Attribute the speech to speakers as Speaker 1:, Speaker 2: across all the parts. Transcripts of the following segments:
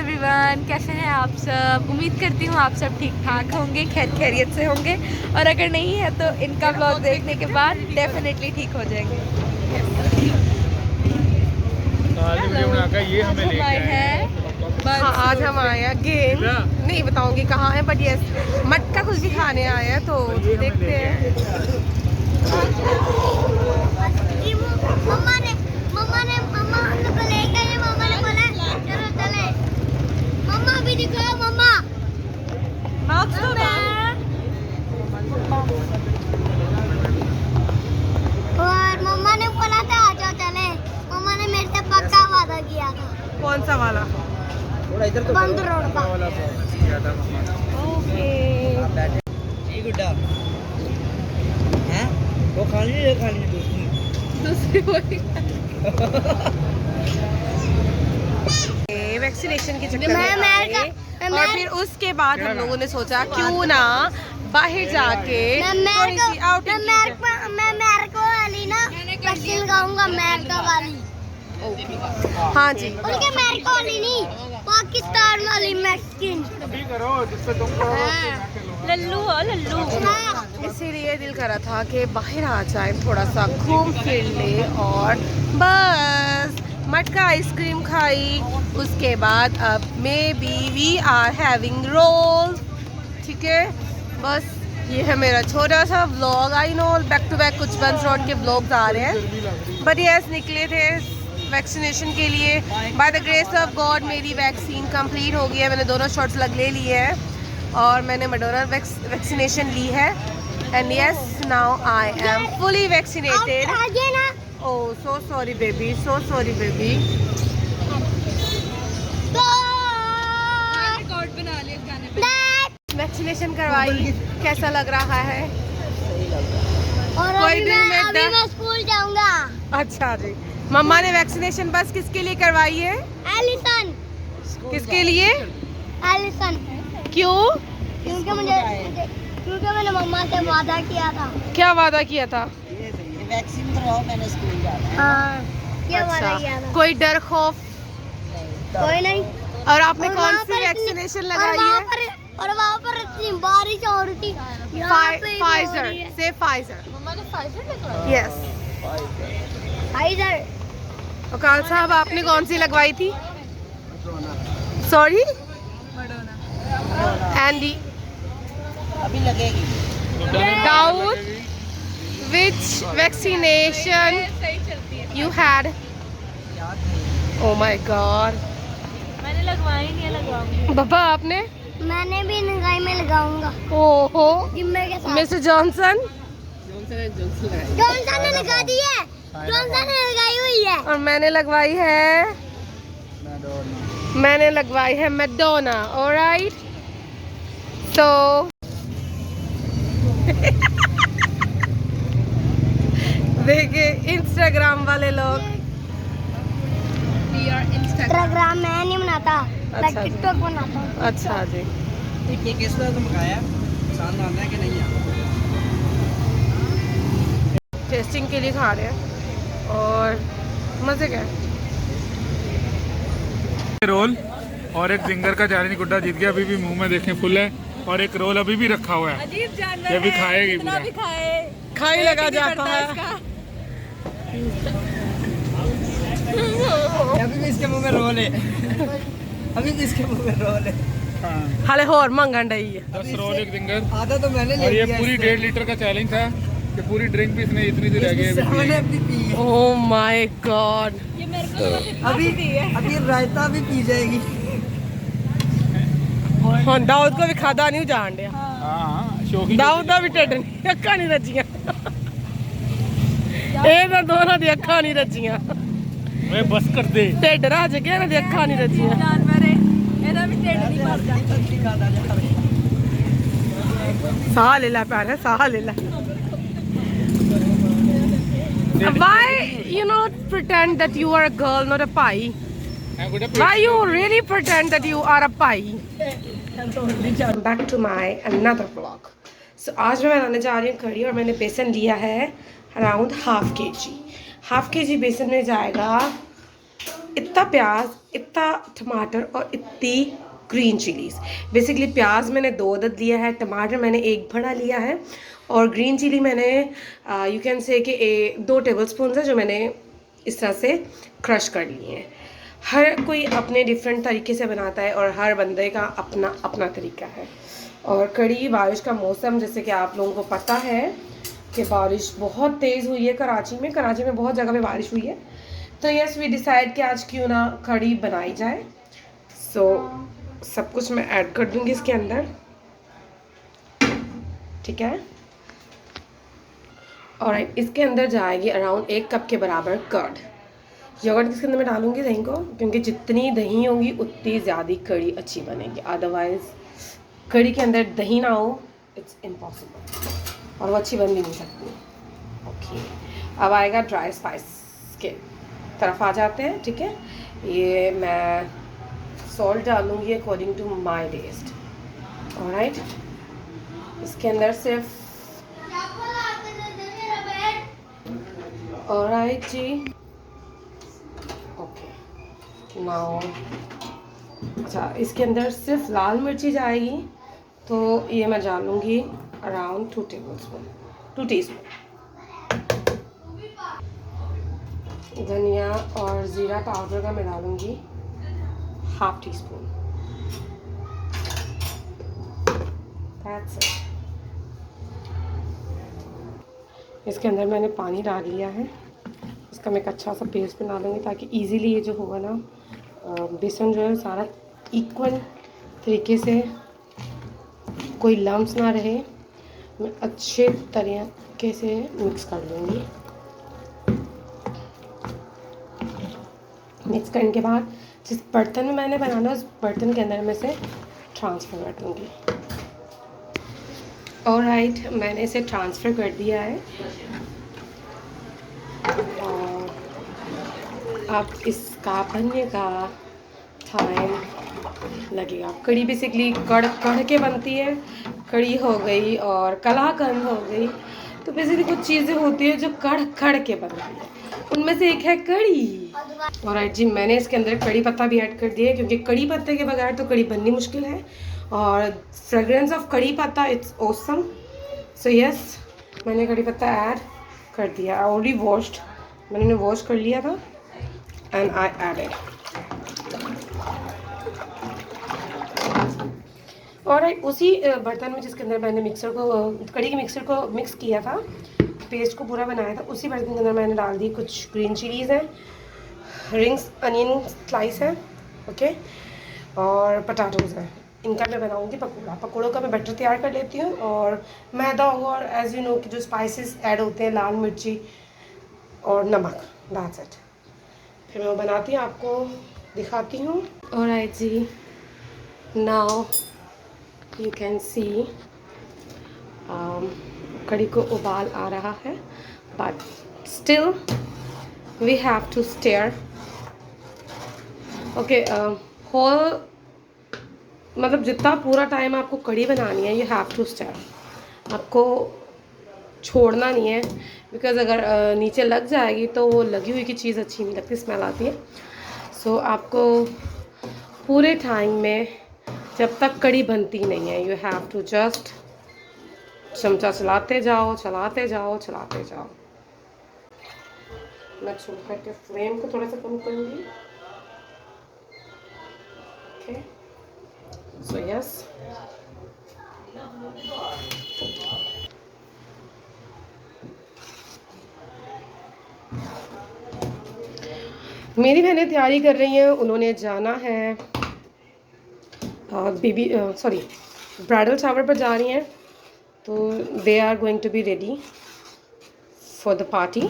Speaker 1: Everyone, कैसे हैं आप सब। उम्मीद करती हूँ आप सब ठीक ठाक होंगे, खैर खैरियत से होंगे, और अगर नहीं है तो इनका ब्लॉग देखने के बाद डेफिनेटली ठीक हो जाएंगे।
Speaker 2: ये हमें लेके आए हैं।
Speaker 3: हाँ, आज हम आए हैं गेम, नहीं बताऊंगी कहाँ है, बट यस मटका कुछ भी खाने आए हैं, तो देखते हैं।
Speaker 4: मम्मा ने हम लोग को लेके आए। मम्मा ने बोला चलो चले। मम्मा भी दिखाओ। मम्मा और मम्मा ने बोला था आ जाओ चले। मम्मा ने मेरे से पक्का वादा किया था।
Speaker 3: कौन सा वाला?
Speaker 4: बंद रोड का।
Speaker 3: ओके।
Speaker 5: गुड्डा हैं वो खानी
Speaker 3: दूसरी वैक्सीनेशन के चक्कर में आए, और फिर उसके बाद हम लोगों ने सोचा क्यों ना बाहर जाके थोड़ी सी आउटिंग की जाए।
Speaker 4: मैं मेरे को वाली ना वैक्सीन लगाऊंगा। अमेरिका वाली।
Speaker 3: हाँ जी,
Speaker 4: उनके अमेरिका वाली नहीं, पाकिस्तान वाली वैक्सीन।
Speaker 2: अभी करो जिससे तुमको
Speaker 1: लल्लू हो लल्लू।
Speaker 3: इसीलिए दिल कर रहा था कि बाहर आ जाए, थोड़ा सा घूम फिर ले, और बस मटका आइसक्रीम खाई। उसके बाद अब maybe we are having roll. ठीक है, बस ये है मेरा छोटा सा vlog. I know back to back कुछ बंस रोड के व्लॉग्स आ रहे हैं, बट यस निकले थे वैक्सीनेशन के लिए। By the grace of God मेरी वैक्सीन कंप्लीट हो गई है। मैंने दोनों शॉट्स ले लिए हैं, और मैंने मडोना वैक्सीनेशन ली है। And yes now I am fully vaccinated.
Speaker 4: आगे ना
Speaker 3: oh so sorry baby, so sorry baby.
Speaker 4: तो
Speaker 1: रिकॉर्ड बना लिया इस गाने पे।
Speaker 3: वैक्सीनेशन करवाई, कैसा लग रहा है?
Speaker 4: और
Speaker 3: कोई
Speaker 4: अभी
Speaker 3: दिन में
Speaker 4: अभी मैं स्कूल जाऊंगा।
Speaker 3: अच्छा जी। मम्मा ने वैक्सीनेशन बस किसके लिए करवाई है?
Speaker 4: एलिसन।
Speaker 3: किसके लिए?
Speaker 4: एलिसन।
Speaker 3: क्यों?
Speaker 4: क्योंकि मैंने मम्मा से वादा किया था।
Speaker 3: क्या वादा किया था?
Speaker 5: वैक्सीन करवाओ, मैंने स्कूल जाना है।
Speaker 4: हाँ, ये वादा किया था।
Speaker 3: कोई डर खौफ?
Speaker 4: कोई नहीं।
Speaker 3: और आपने
Speaker 4: और
Speaker 3: कौन
Speaker 4: वहाँ
Speaker 3: सी
Speaker 4: पर
Speaker 3: वैक्सीनेशन
Speaker 4: और
Speaker 3: लगाई
Speaker 4: वहाँ
Speaker 3: है?
Speaker 4: पर इतनी बारिश हो रही थी। यहाँ पे भी हो
Speaker 3: फाइजर
Speaker 4: रही है।
Speaker 3: से फाइजर।
Speaker 1: मम्मा ने फाइजर लगवाया।
Speaker 3: यस।
Speaker 4: फाइजर।
Speaker 3: वकाल साहब आपने कौन सी लगवाई थी? Sorry Andy.
Speaker 5: अभी लगेगी।
Speaker 3: Doubt which vaccination
Speaker 1: सही चलती है।
Speaker 3: you had? Oh my God.
Speaker 1: मैंने लगवाई नहीं है, लगवाऊंगी।
Speaker 3: बाबा आपने?
Speaker 4: मैंने भी नगाई में लगाऊंगा
Speaker 3: ओहो,
Speaker 4: जिम्मे के साथ।
Speaker 3: Mister Johnson.
Speaker 4: जॉनसन ने लगा दी है। जॉनसन ने लगाई हुई है।
Speaker 3: और मैंने लगवाई है मैडोना। ऑलराइट, तो देखिए इंस्टाग्राम वाले लोग।
Speaker 4: इंस्टाग्राम मैं नहीं बनाता, मैं
Speaker 3: अच्छा जी।
Speaker 4: टिकटॉक बनाता हूँ।
Speaker 3: अच्छा जी।
Speaker 5: ये किस तरह तुम खाया पसंद आता है कि नहीं आता?
Speaker 3: टेस्टिंग के लिए खा रहे हैं, और मजे का है।
Speaker 2: रोल और एक जिंगर का चैलेंज गुड्डा जीत गया। अभी भी मुंह में देखें फुल है, और एक रोल अभी भी रखा हुआ है।
Speaker 1: अजीब जानवर
Speaker 2: ये भी
Speaker 1: है,
Speaker 2: खाएगी
Speaker 1: कितना
Speaker 2: पूरा।
Speaker 1: भी खाए
Speaker 3: खाई लगा
Speaker 1: नहीं
Speaker 3: जाता
Speaker 1: पड़ता
Speaker 3: है।
Speaker 1: इसका।
Speaker 5: अभी भी इसके मुंह में रोल है। अभी भी इसके मुंह में रोल है।
Speaker 2: हाँ,
Speaker 3: हाले और मंगन रही है।
Speaker 2: 10 रोल एक जिंगर।
Speaker 5: आधा तो मैंने ले
Speaker 2: और ये
Speaker 5: लिया
Speaker 2: पूरी
Speaker 5: इससे।
Speaker 2: 1.5 लीटर का चैलेंज था कि पूरी ड्रिंक भी इसने इतनी सी रह गई है अभी
Speaker 5: मैंने
Speaker 2: पी।
Speaker 5: अपनी पी है।
Speaker 3: Oh my God.
Speaker 1: ये मेरे को तो बस इतना
Speaker 5: अभी
Speaker 1: सी दी है।
Speaker 5: अभी रायता भी पी जाएगी।
Speaker 3: हाँ, दाऊद को भी खादा नहीं जान दिया।
Speaker 2: हाँ, शौकी
Speaker 3: दाऊद का भी ढिड नहीं, अक्खां नहीं रजियां। ਇਹ ਤਾਂ ਦੋਨਾਂ ਦੀ ਅੱਖਾਂ ਨਹੀਂ ਰੱਜੀਆਂ।
Speaker 2: मैं बस कर दे।
Speaker 3: ਢਿੱਡ ਰੱਜ ਗਿਆ, ਇਹਨਾਂ ਦੀ ਅੱਖਾਂ ਨਹੀਂ ਰੱਜੀਆਂ।
Speaker 1: जानवर है, ਇਹਦਾ ਵੀ ਢਿੱਡ ਨਹੀਂ ਭਰਦਾ।
Speaker 3: ਸਾਹ ਲੈ ਲੈ ਭੈਣ, ਸਾਹ ਲੈ ਲੈ। Why you not pretend that you are a girl, not a pai?
Speaker 2: हाँ, गुड्डा
Speaker 3: Why you really pretend that you are a pai? Back to my another vlog. So आज मैं बनाने जा रही हूँ कढ़ी, और मैंने बेसन लिया है अराउंड ½ kg। ½ kg बेसन में जाएगा इतना इतना प्याज, इतना टमाटर और इतनी ग्रीन चिलीज़। बेसिकली प्याज मैंने 2 अदद लिया है, टमाटर मैंने 1 बड़ा लिया है और ग्रीन चिली मैंने यू कैन से कि 2 टेबलस्पून है जो मैंने इस तरह से क्रश कर लिए हैं। हर कोई अपने डिफरेंट तरीके से बनाता है और हर बंदे का अपना अपना तरीका है। और कड़ी, बारिश का मौसम, जैसे कि आप लोगों को पता है कि बारिश बहुत तेज़ हुई है कराची में बहुत जगह पे बारिश हुई है। तो यस, वी डिसाइड कि आज क्यों ना कड़ी बनाई जाए। सो सब कुछ मैं ऐड कर दूंगी इसके अंदर, ठीक है। और इसके अंदर जाएगी अराउंड 1 कप के बराबर कर्ड। योगर्ट इसके अंदर मैं डालूंगी दही को, क्योंकि जितनी दही होगी उतनी ज़्यादा कड़ी अच्छी बनेगी। अदरवाइज़ कड़ी के अंदर दही ना हो, इट्स इम्पॉसिबल और वो अच्छी बन भी नहीं सकती। ओके, अब आएगा ड्राई स्पाइस के तरफ आ जाते हैं, ठीक है। ये मैं सॉल्ट डालूंगी according to my taste. Alright, इसके अंदर सिर्फ ऑलराइट जी, ओके नाउ। अच्छा, इसके अंदर सिर्फ लाल मिर्ची जाएगी, तो ये मैं डालूंगी अराउंड 2 टीस्पून। धनिया और ज़ीरा पाउडर का मैं डालूंगी 1/2 टीस्पून। That's it. इसके अंदर मैंने पानी डाल लिया है। इसका मैं एक अच्छा सा पेस्ट बना लूँगी ताकि इजीली ये जो होगा ना बेसन जो है सारा इक्वल तरीके से, कोई लम्स ना रहे। मैं अच्छे तरीके से मिक्स कर लूँगी। मिक्स करने के बाद जिस बर्तन में मैंने बनाना उस बर्तन के अंदर में से ट्रांसफ़र कर दूँगी। ऑलराइट, मैंने इसे ट्रांसफ़र कर दिया है और अब इसका बनने का टाइम लगेगा। कड़ी बेसिकली कड़ के बनती है, कड़ी हो गई और कलाकंद हो गई। तो बेसिकली कुछ चीज़ें होती है जो कड़ के बनती है, उनमें से एक है कड़ी। ऑलराइट जी, मैंने इसके अंदर कड़ी पत्ता भी ऐड कर दिया है, क्योंकि कड़ी पत्ते के बगैर तो कड़ी बननी मुश्किल है और फ्रेगरेंस ऑफ कड़ी पत्ता इट्स ऑसम। सो यस, मैंने कड़ी पत्ता ऐड कर दिया। ऑलरेडी वॉश्ड, मैंने उन्हें वॉश कर लिया था एंड आई एडेड। ऑलराइट, उसी बर्तन में जिसके अंदर मैंने कड़ी के मिक्सर को मिक्स किया था, पेस्ट को पूरा बनाया था, उसी बर्तन के अंदर मैंने डाल दी कुछ ग्रीन चिलीज़ हैं, रिंग्स अनियन स्लाइस है, ओके, और पटाटोज़ हैं। इनका मैं बनाऊंगी पकौड़ों का मैं बैटर तैयार कर लेती हूँ। और मैदा और एज यू नो कि जो स्पाइसेस ऐड होते हैं, लाल मिर्ची और नमक, दैट्स इट। फिर मैं वो बनाती हूँ, आपको दिखाती हूँ। ऑलराइट जी, नाउ यू कैन सी कड़ी को उबाल आ रहा है, but still we have to stir. Okay, whole मतलब जितना पूरा टाइम आपको कड़ी बनानी है, यू हैव टू स्टेयर। आपको छोड़ना नहीं है, बिकॉज़ अगर नीचे लग जाएगी तो वो लगी हुई की चीज़ अच्छी नहीं लगती, स्मेल आती है। सो आपको पूरे टाइम में जब तक कड़ी बनती नहीं है, यू हैव टू जस्ट चमचा चलाते जाओ। मैं चूल्हे के फ्लेम को थोड़ा सा कम करूँगी। ओके, सो यस, मेरी बहनें तैयारी कर रही हैं, उन्होंने जाना है ब्राइडल शावर पर जा रही हैं, तो they are going to be ready for the party.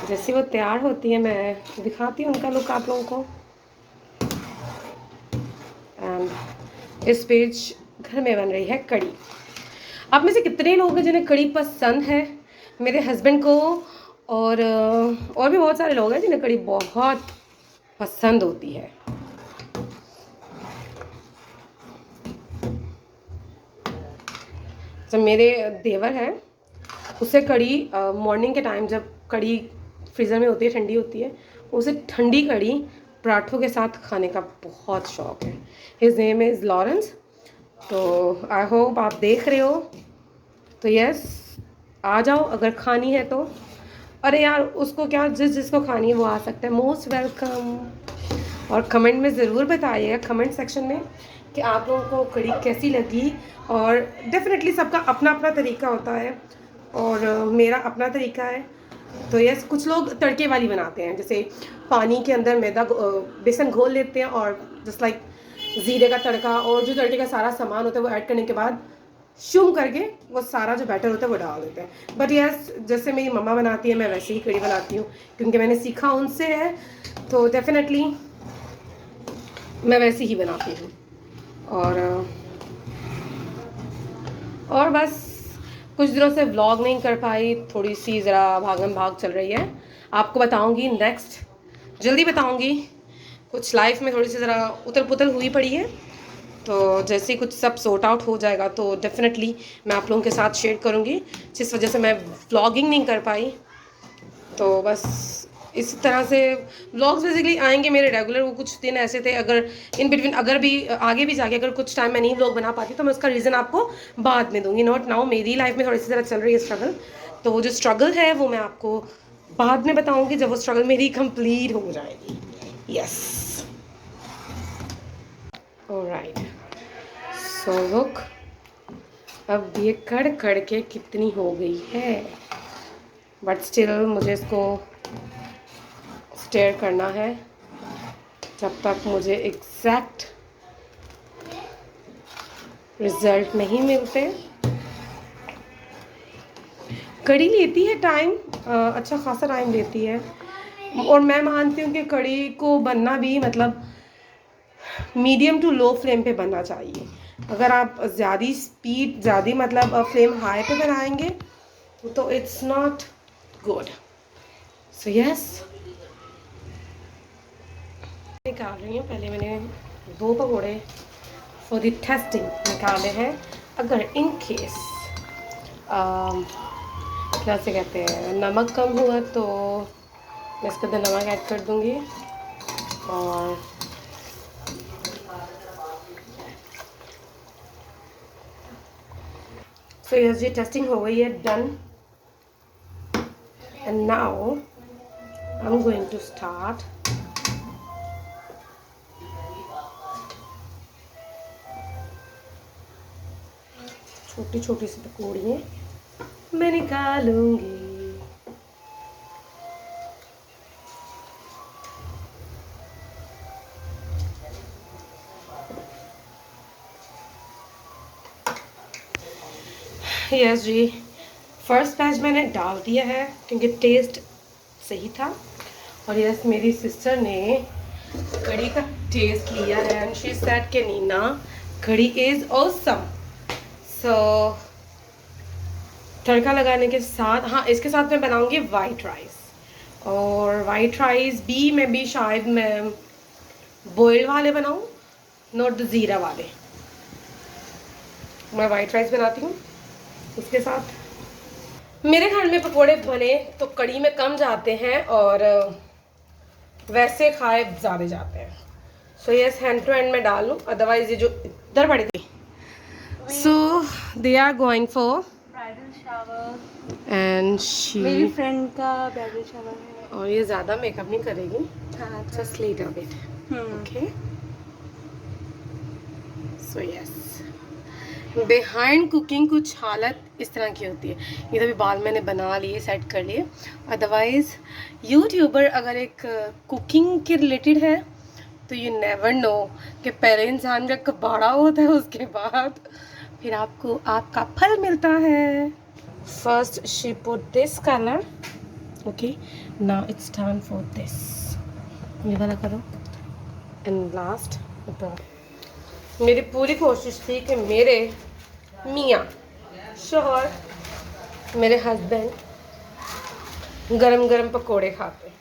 Speaker 3: जैसे वो तैयार होती है मैं दिखाती हूँ उनका लुक आप लोगों को। एंड इस पेज घर में बन रही है कड़ी। आप में से कितने लोग हैं जिन्हें कड़ी पसंद है? मेरे हस्बैंड को और भी बहुत सारे लोग हैं जिन्हें कड़ी बहुत पसंद होती है। जब मेरे देवर हैं, उसे कड़ी मॉर्निंग के टाइम जब कड़ी फ्रीज़र में होती है, ठंडी होती है, उसे ठंडी कड़ी पराठों के साथ खाने का बहुत शौक़ है। His name is Lawrence. तो आई होप आप देख रहे हो, तो यस आ जाओ अगर खानी है तो। अरे यार उसको क्या, जिसको खानी है वो आ सकता है, मोस्ट वेलकम। और कमेंट में ज़रूर बताइएगा, कमेंट सेक्शन में, कि आप लोगों को कड़ी कैसी लगी। और डेफिनेटली सबका अपना अपना तरीका होता है और मेरा अपना तरीका है। तो यस कुछ लोग तड़के वाली बनाते हैं, जैसे पानी के अंदर मैदा बेसन घोल लेते हैं और जस्ट लाइक ज़ीरे का तड़का और जो तड़के का सारा सामान होता है वो ऐड करने के बाद शुम करके वो सारा जो बैटर होता है वो डाल देते हैं। बट यस जैसे मेरी मम्मा बनाती है मैं वैसे ही कड़ी बनाती हूँ, क्योंकि मैंने सीखा उनसे है, तो डेफिनेटली मैं वैसे ही बनाती हूँ। और बस कुछ दिनों से व्लॉग नहीं कर पाई, थोड़ी सी ज़रा भागम भाग चल रही है। आपको बताऊंगी नेक्स्ट, जल्दी बताऊंगी। कुछ लाइफ में थोड़ी सी ज़रा उथल पुथल हुई पड़ी है, तो जैसे ही कुछ सब सॉर्ट आउट हो जाएगा तो डेफिनेटली मैं आप लोगों के साथ शेयर करूंगी। जिस वजह से मैं व्लॉगिंग नहीं कर पाई, तो बस इस तरह से व्लॉग्स बेसिकली आएंगे मेरे रेगुलर। वो कुछ दिन ऐसे थे, अगर इन बिटवीन अगर भी आगे भी जाके अगर कुछ टाइम मैं नहीं व्लॉग बना पाती तो मैं उसका रीज़न आपको बाद में दूंगी। नॉट नाउ, मेरी लाइफ में थोड़ी सी ज़रा चल रही है स्ट्रगल, तो वो जो स्ट्रगल है वो मैं आपको बाद में बताऊंगी जब वो स्ट्रगल मेरी कंप्लीट हो जाएगी। यस ऑलराइट, सो लुक, अब ये कड़ के कितनी हो गई है, बट स्टिल मुझे इसको स्टेयर करना है जब तक मुझे एग्जैक्ट रिजल्ट नहीं मिलते। कड़ी लेती है टाइम, अच्छा खासा टाइम लेती है, और मैं मानती हूँ कि कड़ी को बनना भी मतलब मीडियम टू लो फ्लेम पे बनना चाहिए। अगर आप ज़्यादा मतलब फ्लेम हाई पे बनाएंगे तो it's not good. So yes निकाल रही हूँ। पहले मैंने 2 पकौड़े फॉर द टेस्टिंग निकाले हैं। अगर इन केस क्या से कहते हैं नमक कम हुआ तो मैं इसके अंदर नमक ऐड कर दूँगी। और सो यस ये टेस्टिंग हो गई है, done. And now I am going to start. छोटी छोटी सी पकौड़ियाँ मैं निकालूंगी। यस जी, फर्स्ट बैच मैंने डाल दिया है क्योंकि टेस्ट सही था। और यस मेरी सिस्टर ने कड़ी का टेस्ट लिया है एंड शी सेड कि नीना कड़ी इज़ ऑसम। सो तड़का लगाने के साथ, हाँ इसके साथ मैं बनाऊंगी वाइट राइस। और वाइट राइस भी मैं भी शायद मैं बॉइल्ड वाले बनाऊं, नॉट द ज़ीरा वाले। मैं वाइट राइस बनाती हूँ उसके साथ। मेरे घर में पकोड़े बने तो कड़ी में कम जाते हैं और वैसे खाए ज़्यादा जाते हैं। So yes hand to hand में डाल लूँ, अदरवाइज ये जो इधर पड़े थे। So they are going for
Speaker 1: bridal shower
Speaker 3: and she,
Speaker 1: मेरी फ्रेंड का ब्राइडल शावर है।
Speaker 3: और ये ज़्यादा मेकअप नहीं करेगी,
Speaker 1: हाँ
Speaker 3: just little bit, okay. So yes behind cooking कुछ हालत इस तरह की होती है। ये तो भी बाल मैंने बना लिए, सेट कर लिए। अदरवाइज़ यूट्यूबर अगर एक कुकिंग के रिलेटेड है तो यू नेवर नो कि पहले इंसान का कबाड़ा होता है, उसके बाद फिर आपको आपका फल मिलता है। First she put this colour, okay, now it's time for this, ये वाला करो। एंड लास्ट मेरी पूरी कोशिश थी कि मेरे मियाँ शोहर, मेरे हस्बैंड गरम गरम पकोड़े खाते,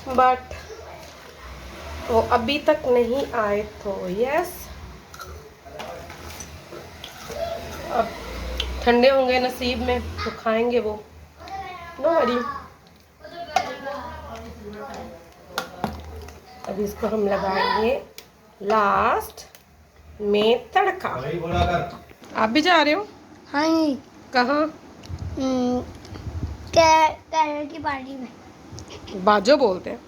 Speaker 3: बट वो अभी तक नहीं आए। तो यस अब ठंडे होंगे नसीब में तो खाएंगे वो, नो वरी। अब इसको हम लगाएंगे लास्ट में तड़का। आप भी जा रहे हो?
Speaker 4: हाँ
Speaker 3: कहाँ?
Speaker 4: कैरेट की पार्टी में।
Speaker 3: बाजो बोलते हैं।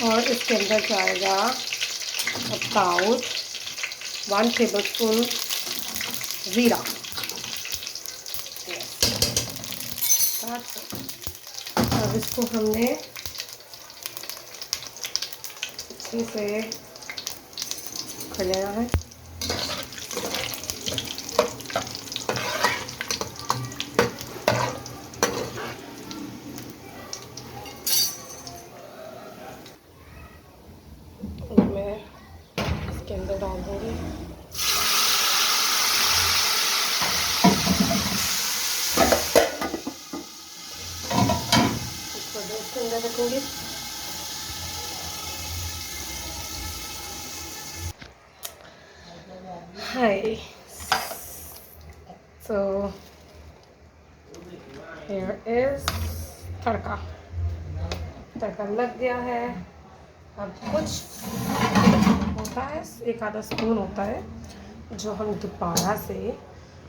Speaker 3: और इसके अंदर जाएगा अबाउट 1 टेबलस्पून ज़ीरा। अब इसको हमने अच्छे से कर लेना है। मैं इसके अंदर डाल दूँगी। इसको इसके अंदर रखूँगी। Hi. So here is तड़का। तड़का लग गया है। अब कुछ होता है, 1 आधा स्पून होता है जो हम दोबारा से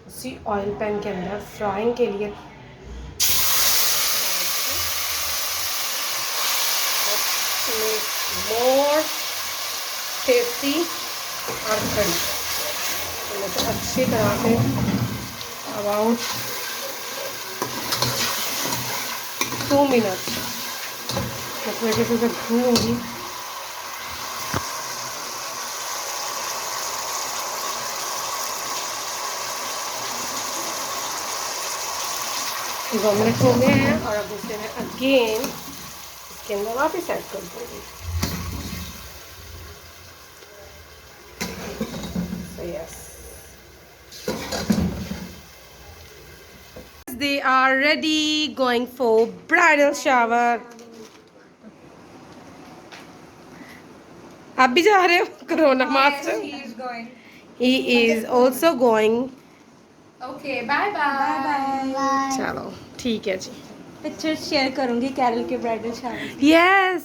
Speaker 3: उसी ऑयल पैन के अंदर फ्राइंग के लिए मोर टेस्टी और कड़ी। तो अच्छी तरह से अबाउट 2 मिनट इस तरीके से भूनूंगी। ये 2 मिनट हो गए हैं और अब इसे मैं अगेन इसके अंदर वापस ऐड कर दूँगी। So yes, they are ready, going for bridal shower. आप भी जा रहे हो? Corona master he is also going.
Speaker 1: Okay bye bye.
Speaker 3: चलो ठीक है जी।
Speaker 1: पिक्चर शेयर करूंगी कैरल के ब्राइडल शावर।
Speaker 3: Yes.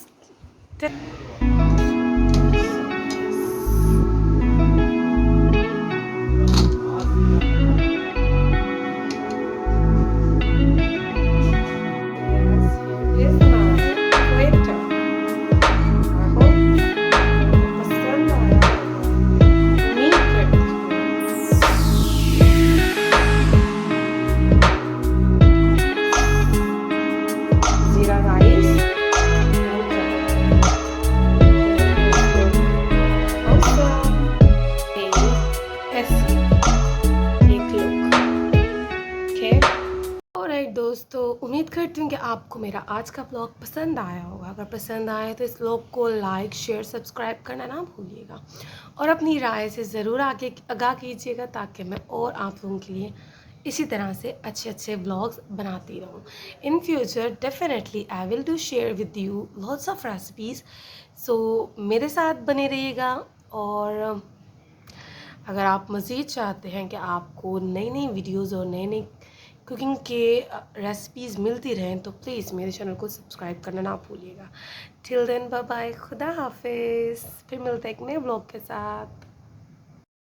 Speaker 3: दोस्तों उम्मीद करती हूँ कि आपको मेरा आज का ब्लॉग पसंद आया होगा। अगर पसंद आए तो इस ब्लॉग को लाइक शेयर सब्सक्राइब करना ना भूलिएगा और अपनी राय से ज़रूर आगे आगाह कीजिएगा ताकि मैं और आप लोगों के लिए इसी तरह से अच्छे अच्छे ब्लॉग्स बनाती रहूँ। In future definitely I will do share with you lots of recipes. So मेरे साथ बने रहिएगा और अगर आप मज़ीद चाहते हैं कि आपको नई नई वीडियोज़ और नई नई कुकिंग के रेसिपीज़ मिलती रहें तो प्लीज़ मेरे चैनल को सब्सक्राइब करना ना भूलिएगा। टिल देन बाय बाय, खुदा हाफिज़। फिर मिलते हैं एक नए ब्लॉग के साथ।